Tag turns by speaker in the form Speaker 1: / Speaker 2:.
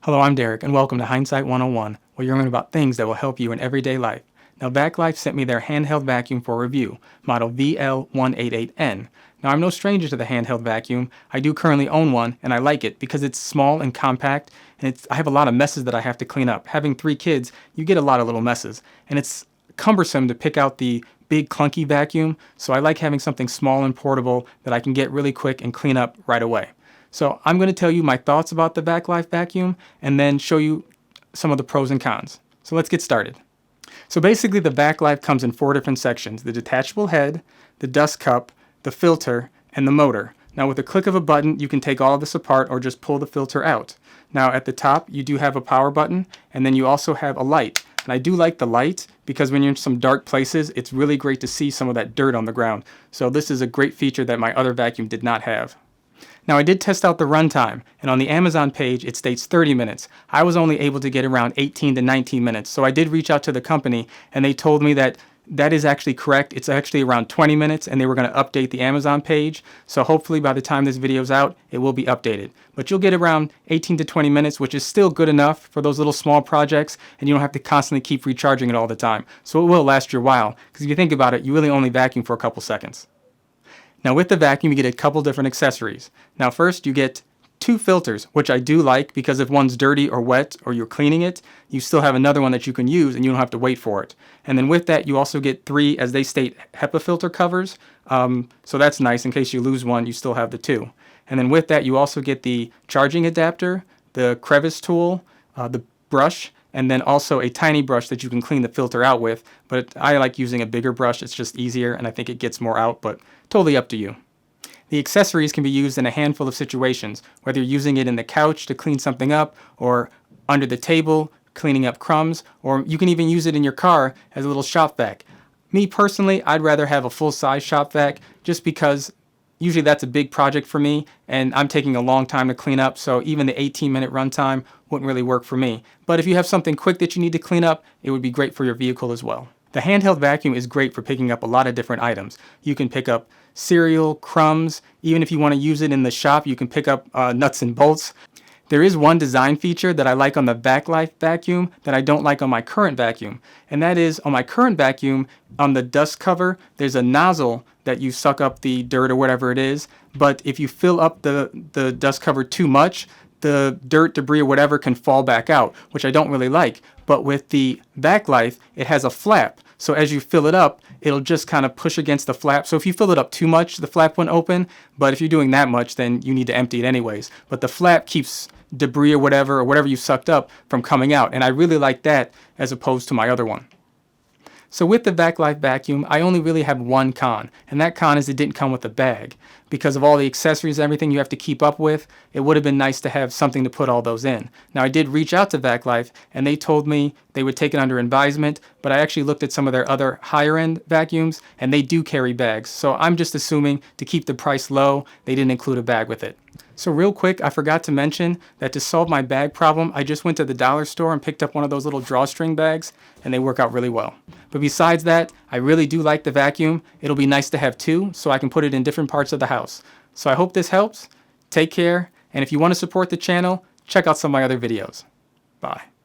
Speaker 1: Hello, I'm Derek, and welcome to Hindsight 101, where you're learning about things that will help you in everyday life. Now, Vaclife sent me their handheld vacuum for review, model VL188-N. Now, I'm no stranger to the handheld vacuum. I do currently own one, and I like it because it's small and compact, and I have a lot of messes that I have to clean up. Having 3 kids, you get a lot of little messes, and it's cumbersome to pick out the big clunky vacuum, so I like having something small and portable that I can get really quick and clean up right away. So I'm going to tell you my thoughts about the Vaclife vacuum and then show you some of the pros and cons. So let's get started. So basically the Vaclife comes in 4 different sections: the detachable head, the dust cup, the filter, and the motor. Now with a click of a button you can take all of this apart or just pull the filter out. Now at the top you do have a power button, and then you also have a light. And I do like the light because when you're in some dark places it's really great to see some of that dirt on the ground. So this is a great feature that my other vacuum did not have. Now I did test out the runtime, and on the Amazon page it states 30 minutes. I was only able to get around 18 to 19 minutes, so I did reach out to the company and they told me that that is actually correct. It's actually around 20 minutes and they were going to update the Amazon page, so hopefully by the time this video is out it will be updated. But you'll get around 18 to 20 minutes, which is still good enough for those little small projects, and you don't have to constantly keep recharging it all the time. So it will last you a while, because if you think about it, you really only vacuum for a couple seconds. Now with the vacuum you get a couple different accessories. Now first you get 2 filters, which I do like because if one's dirty or wet or you're cleaning it, you still have another one that you can use and you don't have to wait for it. And then with that you also get 3, as they state, HEPA filter covers. So that's nice. In case you lose one, you still have the 2. And then with that you also get the charging adapter, the crevice tool, the brush, and then also a tiny brush that you can clean the filter out with. But I like using a bigger brush. It's just easier and I think it gets more out, but totally up to you. The accessories can be used in a handful of situations, whether you're using it in the couch to clean something up, or under the table cleaning up crumbs, or you can even use it in your car as a little shop vac. Me personally, I'd rather have a full-size shop vac just because usually that's a big project for me and I'm taking a long time to clean up, so even the 18-minute runtime wouldn't really work for me. But if you have something quick that you need to clean up, it would be great for your vehicle as well. The handheld vacuum is great for picking up a lot of different items. You can pick up cereal, crumbs, even if you want to use it in the shop, you can pick up nuts and bolts. There is one design feature that I like on the Vaclife vacuum that I don't like on my current vacuum. And that is, on my current vacuum, on the dust cover, there's a nozzle that you suck up the dirt or whatever it is. But if you fill up the dust cover too much, the dirt, debris, or whatever can fall back out, which I don't really like. But with the Vaclife, it has a flap. So as you fill it up, it'll just kind of push against the flap. So if you fill it up too much, the flap won't open. But if you're doing that much, then you need to empty it anyways. But the flap keeps debris or whatever you sucked up from coming out. And I really like that as opposed to my other one. So with the Vaclife vacuum, I only really have one con, and that con is it didn't come with a bag. Because of all the accessories and everything you have to keep up with, it would have been nice to have something to put all those in. Now I did reach out to Vaclife, and they told me they would take it under advisement, but I actually looked at some of their other higher end vacuums, and they do carry bags. So I'm just assuming to keep the price low, they didn't include a bag with it. So real quick, I forgot to mention that to solve my bag problem, I just went to the dollar store and picked up one of those little drawstring bags, and they work out really well. But besides that, I really do like the vacuum. It'll be nice to have 2, so I can put it in different parts of the house. So I hope this helps. Take care, and if you want to support the channel, check out some of my other videos. Bye.